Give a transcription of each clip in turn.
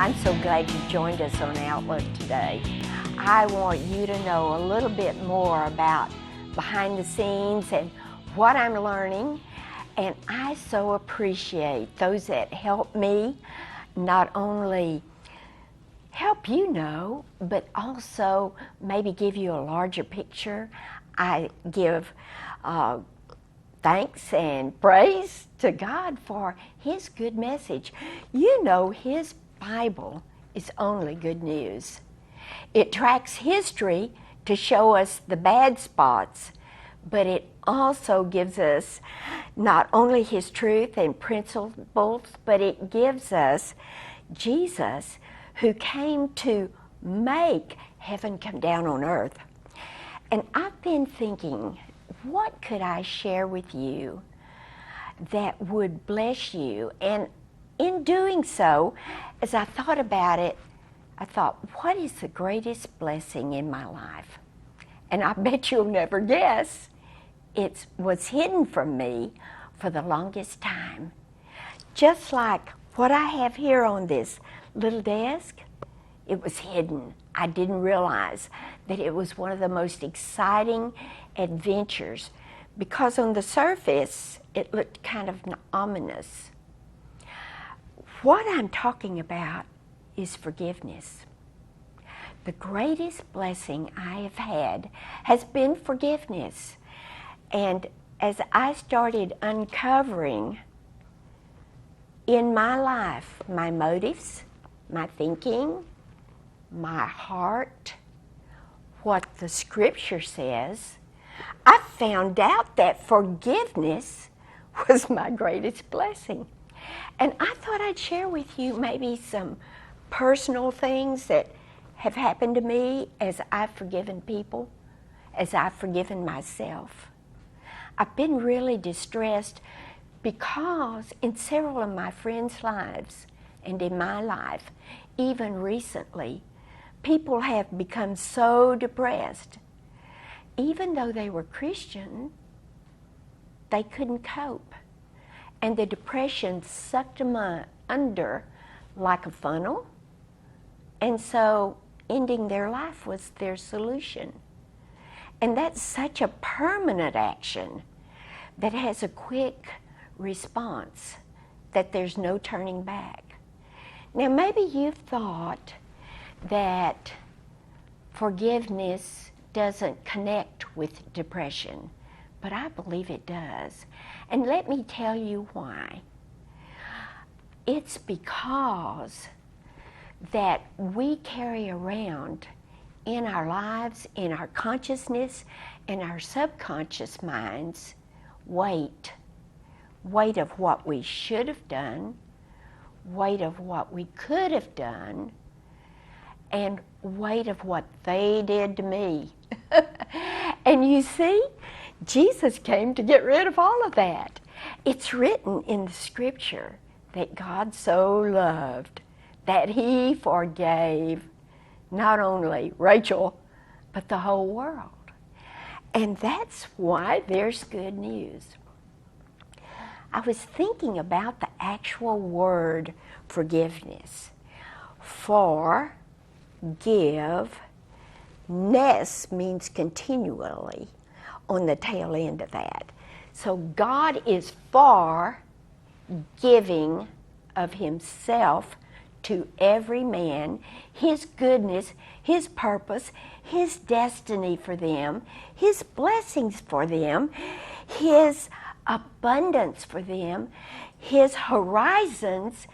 I'm so glad you joined us on Outlook today. I want you to know a little bit more about behind the scenes and what I'm learning. And I so appreciate those that help me not only help you know, but also maybe give you a larger picture. I give thanks and praise to God for His good message. You know, His Bible is only good news. It tracks history to show us the bad spots, but it also gives us not only His truth and principles, but it gives us Jesus, who came to make heaven come down on earth. And I've been thinking, what could I share with you that would bless you? And in doing so, as I thought about it, I thought, what is the greatest blessing in my life? And I bet you'll never guess. It was hidden from me for the longest time. Just like what I have here on this little desk, it was hidden. I didn't realize that it was one of the most exciting adventures because on the surface, it looked kind of ominous. What I'm talking about is forgiveness. The greatest blessing I have had has been forgiveness. And as I started uncovering in my life my motives, my thinking, my heart, what the Scripture says, I found out that forgiveness was my greatest blessing. And I thought I'd share with you maybe some personal things that have happened to me as I've forgiven people, as I've forgiven myself. I've been really distressed because in several of my friends' lives and in my life, even recently, people have become so depressed. Even though they were Christian, they couldn't cope. And the depression sucked them under like a funnel. And so ending their life was their solution. And that's such a permanent action that has a quick response, that there's no turning back. Now, maybe you've thought that forgiveness doesn't connect with depression, but I believe it does. And let me tell you why. It's because that we carry around in our lives, in our consciousness, in our subconscious minds, weight of what we should have done, weight of what we could have done, and weight of what they did to me. And you see, Jesus came to get rid of all of that. It's written in the Scripture that God so loved that He forgave not only Rachel, but the whole world. And that's why there's good news. I was thinking about the actual word forgiveness. Forgiveness means continually on the tail end of that. So God is for giving of Himself to every man, His goodness, His purpose, His destiny for them, His blessings for them, His abundance for them, His horizons,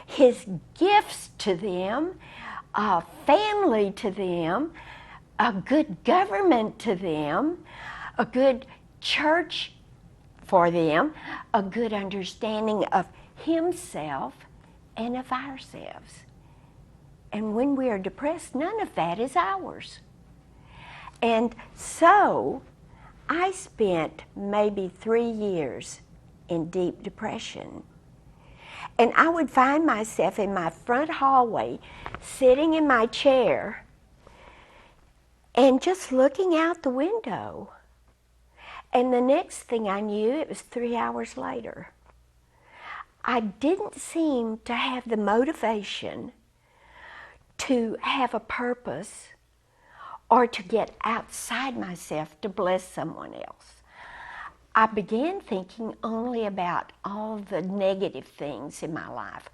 His gifts to them, a family to them, a good government to them, a good church for them, a good understanding of Himself and of ourselves. And when we are depressed, none of that is ours. And so I spent maybe 3 years in deep depression. And I would find myself in my front hallway, sitting in my chair, and just looking out the window. And the next thing I knew, it was 3 hours later. I didn't seem to have the motivation to have a purpose or to get outside myself to bless someone else. I began thinking only about all the negative things in my life,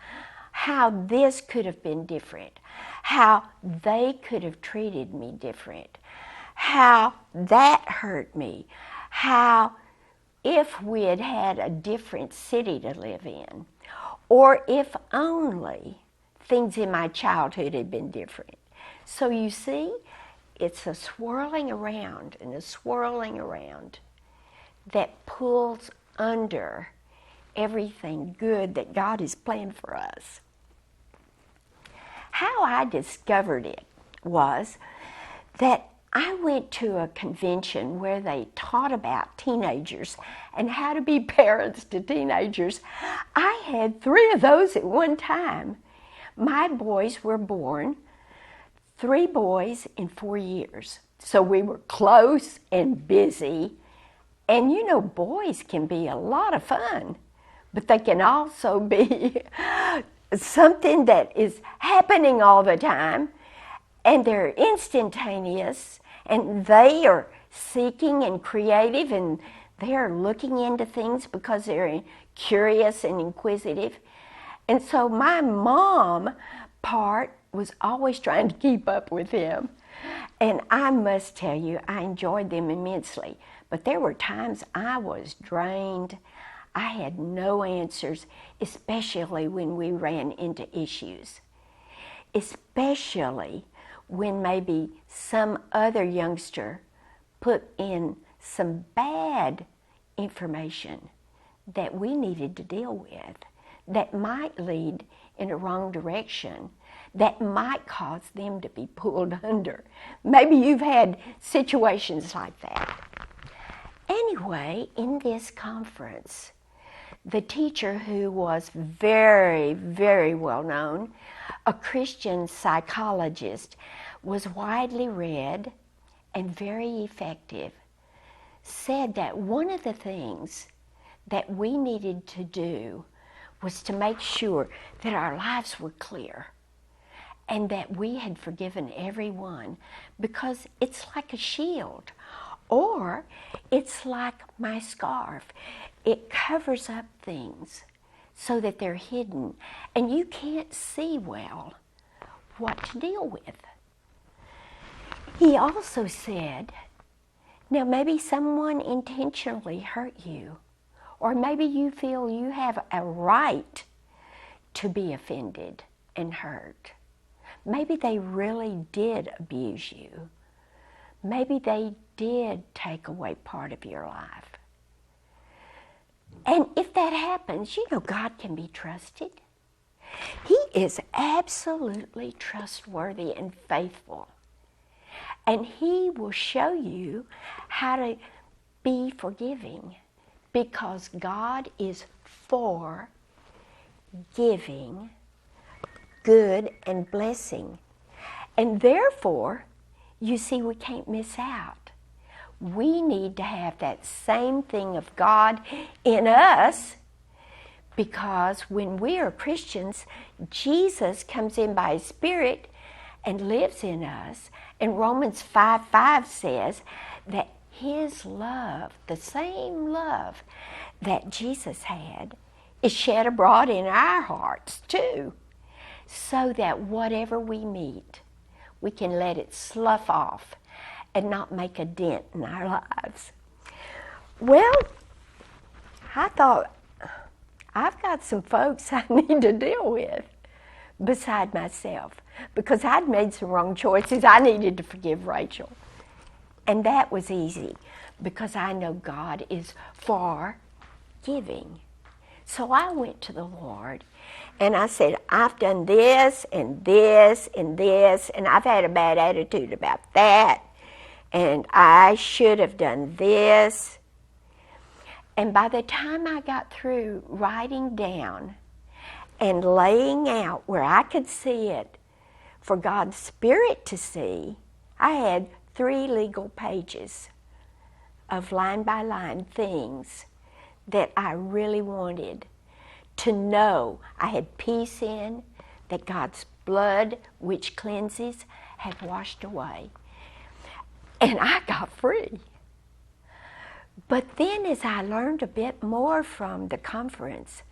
how this could have been different, how they could have treated me different, how that hurt me, how if we had had a different city to live in, or if only things in my childhood had been different. So you see, it's a swirling around and a swirling around that pulls under everything good that God has planned for us. How I discovered it was that I went to a convention where they taught about teenagers and how to be parents to teenagers. I had 3 of those at one time. My boys were born, 3 boys in 4 years. So we were close and busy. And you know, boys can be a lot of fun, but they can also be something that is happening all the time, and they're instantaneous, and they are seeking and creative, and they're looking into things because they're curious and inquisitive. And so my mom part was always trying to keep up with him. And I must tell you, I enjoyed them immensely. But there were times I was drained. I had no answers, especially when we ran into issues. Especially when maybe some other youngster put in some bad information that we needed to deal with, that might lead in a wrong direction, that might cause them to be pulled under. Maybe you've had situations like that. Anyway, in this conference, the teacher, who was very, very well known, a Christian psychologist, was widely read and very effective, said that one of the things that we needed to do was to make sure that our lives were clear and that we had forgiven everyone, because it's like a shield, or it's like my scarf. It covers up things so that they're hidden and you can't see well what to deal with. He also said, now maybe someone intentionally hurt you, or maybe you feel you have a right to be offended and hurt. Maybe they really did abuse you. Maybe they did take away part of your life. And if that happens, you know God can be trusted. He is absolutely trustworthy and faithful. And He will show you how to be forgiving, because God is for giving good and blessing. And therefore, you see, we can't miss out. We need to have that same thing of God in us, because when we are Christians, Jesus comes in by His Spirit and lives in us. And Romans 5:5 says that His love, the same love that Jesus had, is shed abroad in our hearts too, so that whatever we meet, we can let it slough off and not make a dent in our lives. Well, I thought, I've got some folks I need to deal with beside myself, because I'd made some wrong choices. I needed to forgive Rachel. And that was easy, because I know God is for giving. So I went to the Lord and I said, I've done this and this and this, and I've had a bad attitude about that, and I should have done this. And by the time I got through writing down and laying out where I could see it for God's Spirit to see, I had 3 legal pages of line by line things that I really wanted to know I had peace in, that God's blood which cleanses hath washed away. And I got free. But then as I learned a bit more from the conference,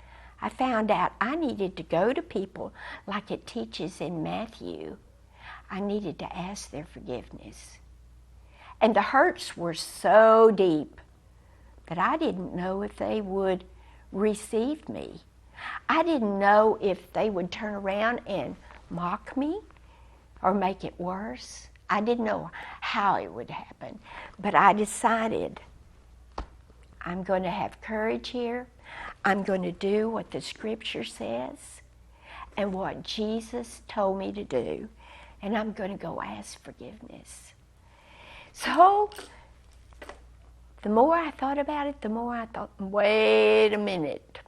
I found out I needed to go to people like it teaches in Matthew. I needed to ask their forgiveness. And the hurts were so deep that I didn't know if they would receive me. I didn't know if they would turn around and mock me or make it worse. I didn't know how it would happen. But I decided I'm going to have courage here. I'm going to do what the Scripture says and what Jesus told me to do. And I'm going to go ask forgiveness. So the more I thought about it, the more I thought, wait a minute.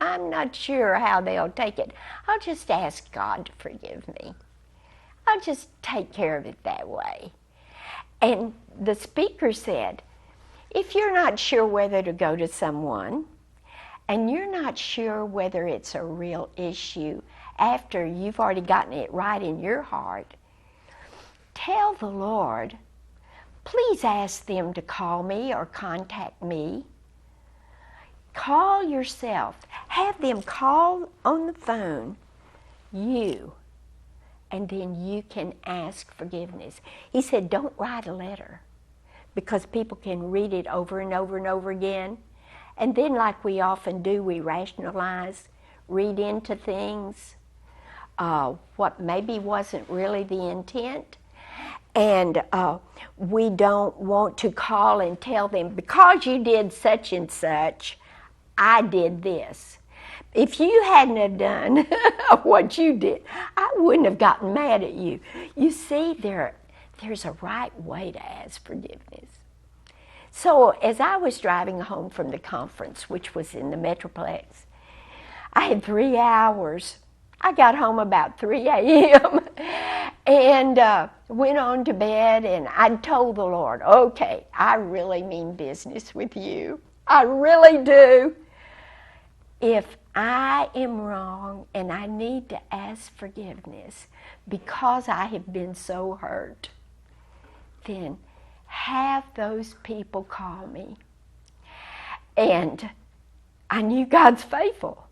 I'm not sure how they'll take it. I'll just ask God to forgive me. I'll just take care of it that way. And the speaker said, if you're not sure whether to go to someone, and you're not sure whether it's a real issue after you've already gotten it right in your heart, tell the Lord, please ask them to call me or contact me. Call yourself. Have them call on the phone you, and then you can ask forgiveness. He said, don't write a letter, because people can read it over and over and over again. And then, like we often do, we rationalize, read into things, what maybe wasn't really the intent. And we don't want to call and tell them, because you did such and such, I did this. If you hadn't have done what you did, I wouldn't have gotten mad at you. You see, there's a right way to ask forgiveness. So as I was driving home from the conference, which was in the Metroplex, I had 3 hours. I got home about 3 a.m. and went on to bed, and I told the Lord, okay, I really mean business with you. I really do. If I am wrong and I need to ask forgiveness because I have been so hurt, then have those people call me. And I knew God's faithful.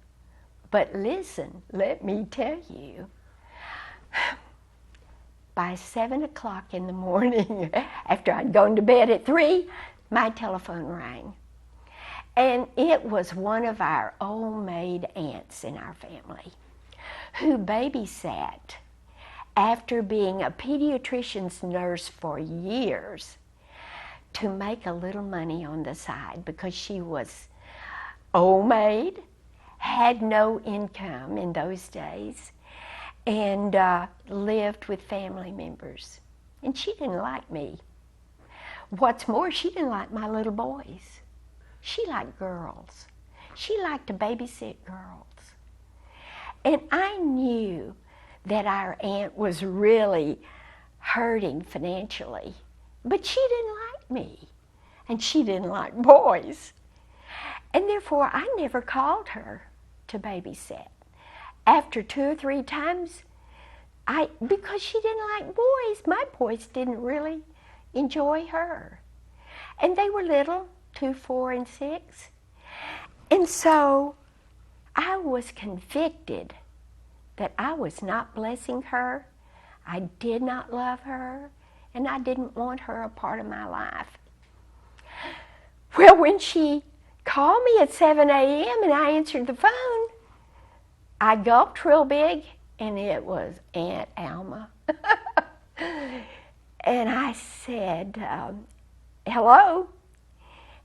But listen, let me tell you, by 7 o'clock in the morning, after I'd gone to bed at 3, my telephone rang. And it was one of our old maid aunts in our family who babysat after being a pediatrician's nurse for years to make a little money on the side, because she was old maid, had no income in those days, and lived with family members. And she didn't like me. What's more, she didn't like my little boys. She liked girls. She liked to babysit girls. And I knew that our aunt was really hurting financially, but she didn't like me, and she didn't like boys. And therefore, I never called her to babysit. After 2 or 3 times, because she didn't like boys, my boys didn't really enjoy her. And they were little, 2, 4, and 6. And so I was convicted that I was not blessing her, I did not love her, and I didn't want her a part of my life. Well, when she called me at 7 a.m. and I answered the phone, I gulped real big, and it was Aunt Alma. And I said, hello?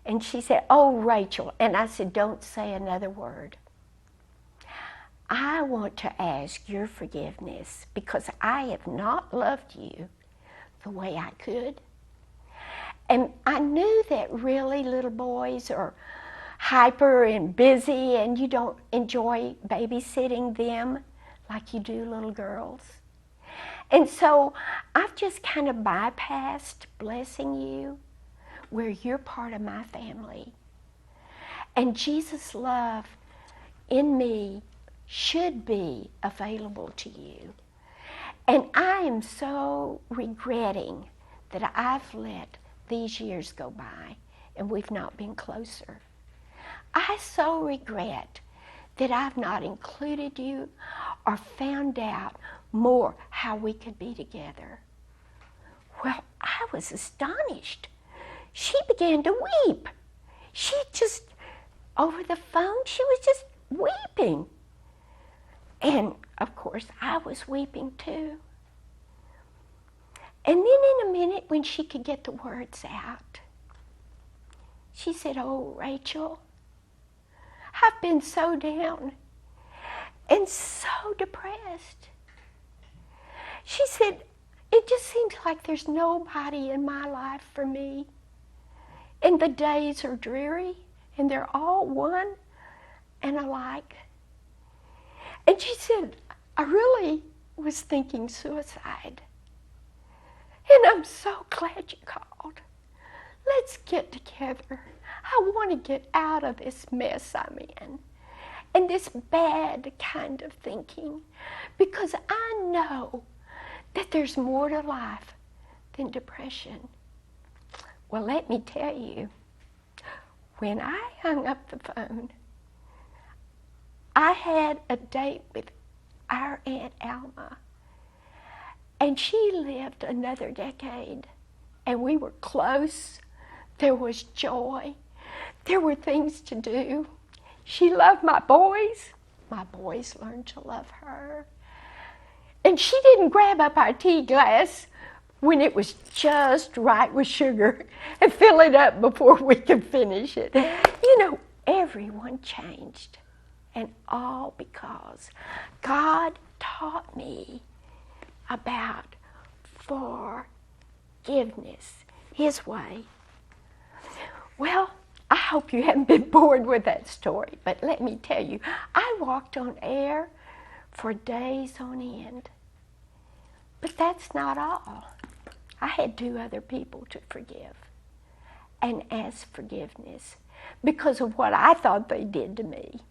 And she said, oh, Rachel. And I said, don't say another word. I want to ask your forgiveness because I have not loved you the way I could. And I knew that really little boys are hyper and busy, and you don't enjoy babysitting them like you do little girls. And so I've just kind of bypassed blessing you where you're part of my family. And Jesus' love in me should be available to you. And I am so regretting that I've let these years go by and we've not been closer. I so regret that I've not included you or found out more how we could be together. Well, I was astonished. She began to weep. She just, over the phone, she was just weeping. And, of course, I was weeping too. And then in a minute, when she could get the words out, she said, "Oh, Rachel, I've been so down and so depressed." She said, "It just seems like there's nobody in my life for me. And the days are dreary, and they're all one and alike." And she said, "I really was thinking suicide. And I'm so glad you called. Let's get together. I want to get out of this mess I'm in and this bad kind of thinking, because I know that there's more to life than depression." Well, let me tell you, when I hung up the phone, I had a date with our Aunt Alma, and she lived another decade, and we were close. There was joy. There were things to do. She loved my boys. My boys learned to love her. And she didn't grab up our tea glass when it was just right with sugar and fill it up before we could finish it. You know, everyone changed. And all because God taught me about forgiveness, His way. Well, I hope you haven't been bored with that story, but let me tell you, I walked on air for days on end. But that's not all. I had 2 other people to forgive and ask forgiveness because of what I thought they did to me.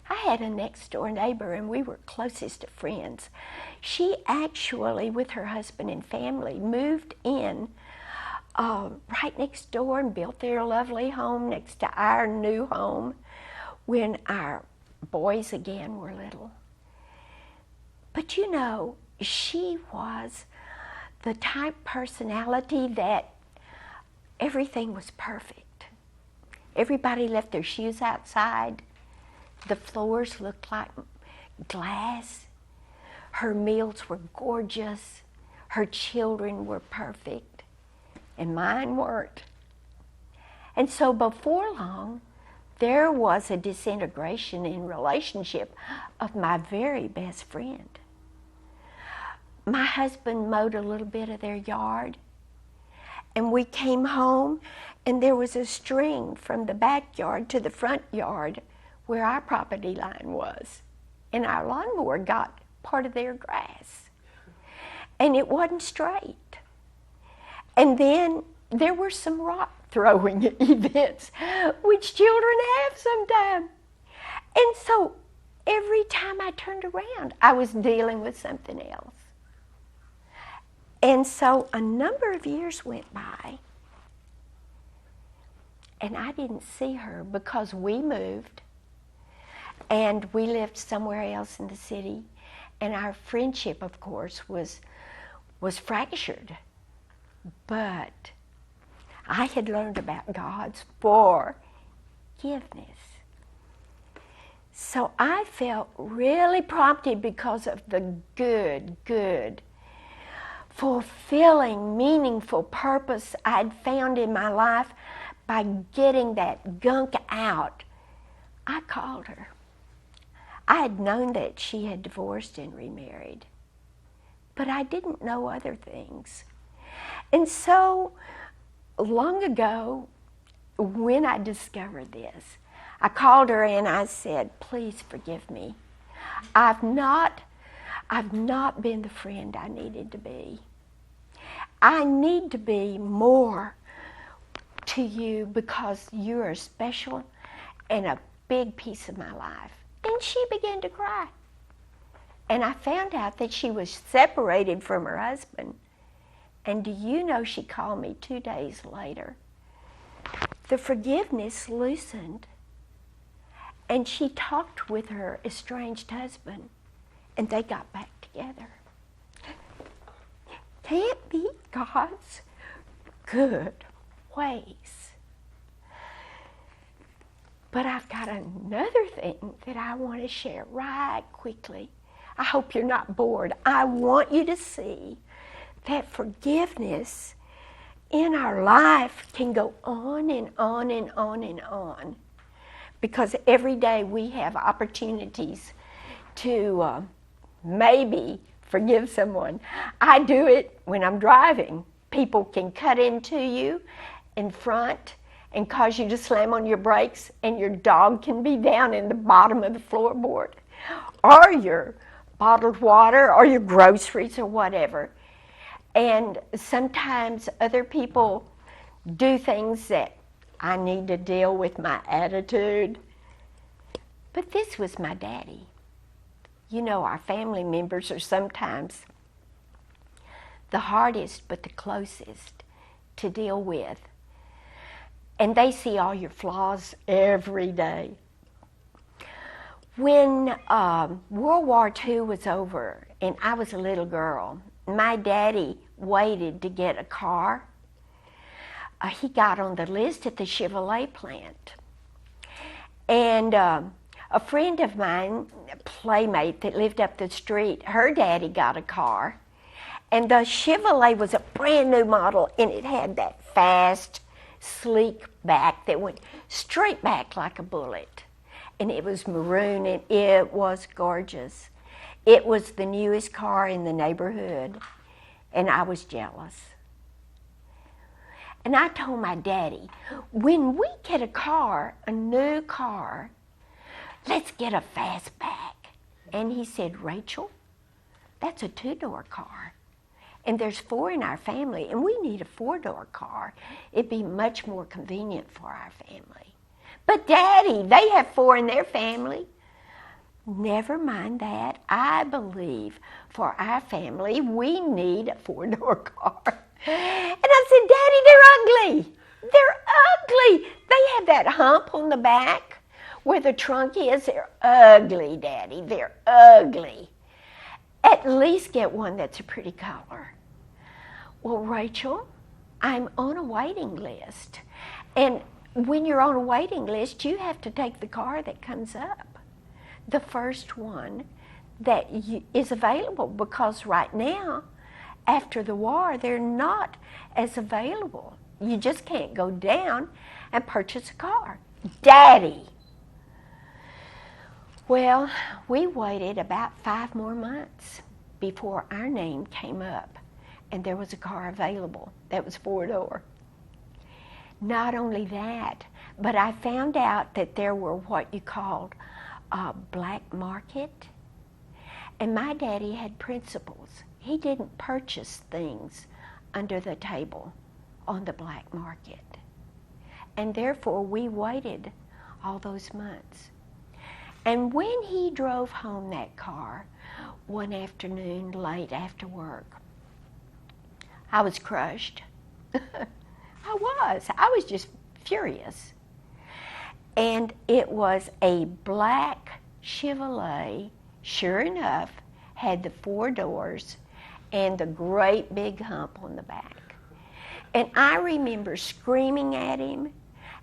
I had a next door neighbor, and we were closest of friends. She actually, with her husband and family, moved in right next door and built their lovely home next to our new home when our boys again were little. But you know, she was the type personality that everything was perfect. Everybody left their shoes outside. The floors looked like glass. Her meals were gorgeous. Her children were perfect. And mine weren't. And so before long, there was a disintegration in relationship of my very best friend. My husband mowed a little bit of their yard, and we came home, and there was a string from the backyard to the front yard where our property line was, and our lawnmower got part of their grass, and it wasn't straight. And then there were some rock throwing events, which children have sometimes. And so every time I turned around, I was dealing with something else. And so a number of years went by, and I didn't see her because we moved, and we lived somewhere else in the city, and our friendship, of course, was fractured. But I had learned about God's forgiveness. So I felt really prompted because of the good, fulfilling, meaningful purpose I'd found in my life by getting that gunk out. I called her. I had known that she had divorced and remarried, but I didn't know other things. And so, long ago, when I discovered this, I called her and I said, "Please forgive me. I've not been the friend I needed to be. I need to be more to you because you're special and a big piece of my life." And she began to cry. And I found out that she was separated from her husband. And do you know she called me 2 days later? The forgiveness loosened. And she talked with her estranged husband. And they got back together. Can't beat God's good ways. But I've got another thing that I want to share right quickly. I hope you're not bored. I want you to see that forgiveness in our life can go on and on and on and on. Because every day we have opportunities to maybe forgive someone. I do it when I'm driving. People can cut into you in front and cause you to slam on your brakes, and your dog can be down in the bottom of the floorboard, or your bottled water, or your groceries, or whatever. And sometimes other people do things that I need to deal with my attitude. But this was my daddy. You know, our family members are sometimes the hardest but the closest to deal with. And they see all your flaws every day. When World War II was over and I was a little girl, my daddy waited to get a car. He got on the list at the Chevrolet plant. And a friend of mine, a playmate that lived up the street, her daddy got a car. And the Chevrolet was a brand new model, and it had that fast, sleek back that went straight back like a bullet. And it was maroon, and it was gorgeous. It was the newest car in the neighborhood, and I was jealous. And I told my daddy, when we get a car, a new car, let's get a fastback. And he said, Rachel, that's a 2-door car. And there's 4 in our family, and we need a 4-door car. It'd be much more convenient for our family. But Daddy, they have 4 in their family. Never mind that. I believe for our family, we need a 4-door car. And I said, Daddy, they're ugly. They're ugly. They have that hump on the back where the trunk is. They're ugly, Daddy. They're ugly. At least get one that's a pretty color. Well, Rachel, I'm on a waiting list. And when you're on a waiting list, you have to take the car that comes up, the first one that is available, because right now, after the war, they're not as available. You just can't go down and purchase a car. Daddy! Well, we waited about 5 more months before our name came up, and there was a car available that was 4-door. Not only that, but I found out that there were what you called a black market, and my daddy had principles. He didn't purchase things under the table on the black market, and therefore we waited all those months. And when he drove home that car one afternoon late after work, I was crushed. I was just furious. And it was a black Chevrolet, sure enough, had the 4 doors and the great big hump on the back. And I remember screaming at him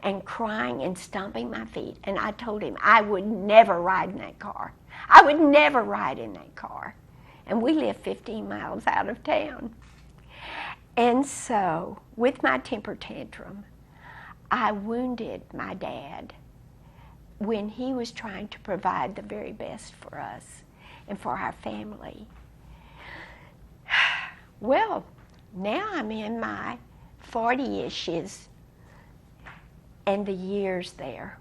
and crying and stomping my feet. And I told him I would never ride in that car. I would never ride in that car. And we lived 15 miles out of town. And so, with my temper tantrum, I wounded my dad when he was trying to provide the very best for us and for our family. Well, now I'm in my 40-ishes and the years there.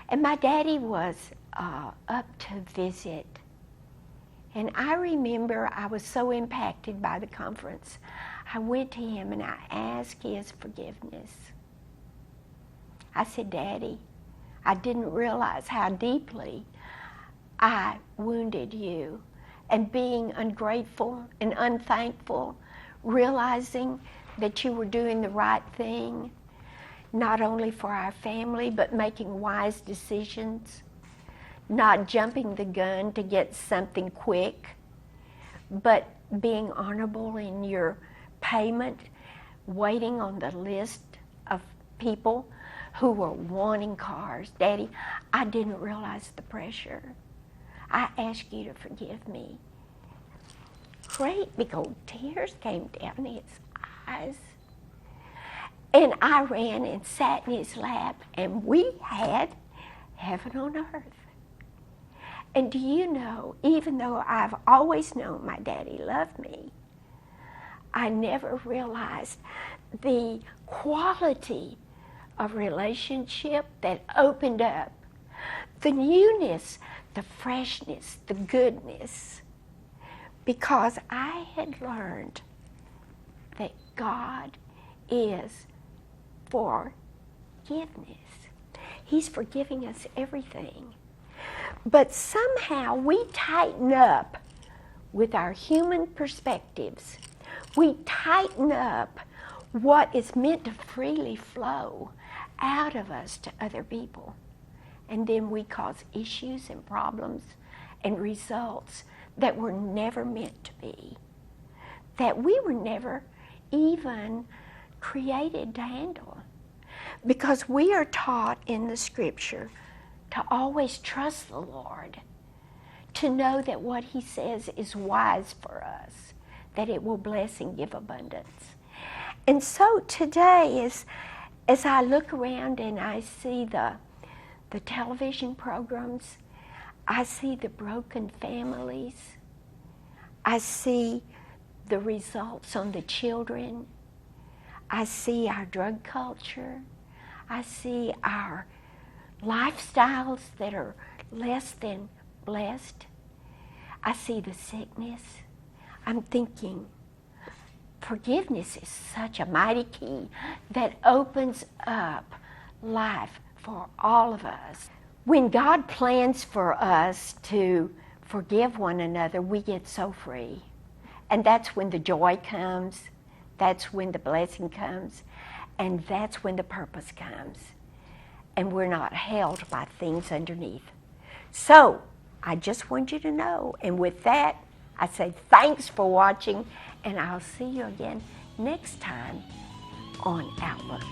And my daddy was up to visit. And I remember I was so impacted by the conference. I went to him and I asked his forgiveness. I said, Daddy, I didn't realize how deeply I wounded you, and being ungrateful and unthankful, realizing that you were doing the right thing, not only for our family, but making wise decisions, not jumping the gun to get something quick, but being honorable in your payment, waiting on the list of people who were wanting cars. Daddy, I didn't realize the pressure. I ask you to forgive me. Great big old tears came down his eyes. And I ran and sat in his lap, and we had heaven on earth. And do you know, even though I've always known my daddy loved me, I never realized the quality of relationship that opened up, the newness, the freshness, the goodness, because I had learned that God is forgiveness. He's forgiving us everything. But somehow we tighten up with our human perspectives. We tighten up what is meant to freely flow out of us to other people. And then we cause issues and problems and results that were never meant to be, that we were never even created to handle. Because we are taught in the scripture to always trust the Lord, to know that what he says is wise for us, that it will bless and give abundance. And so today, as I look around and I see the television programs, I see the broken families, I see the results on the children, I see our drug culture, I see our lifestyles that are less than blessed. I see the sickness. I'm thinking, forgiveness is such a mighty key that opens up life for all of us. When God plans for us to forgive one another, we get so free. And that's when the joy comes, that's when the blessing comes, and that's when the purpose comes. And we're not held by things underneath. So, I just want you to know, and with that, I say thanks for watching, and I'll see you again next time on Outlook.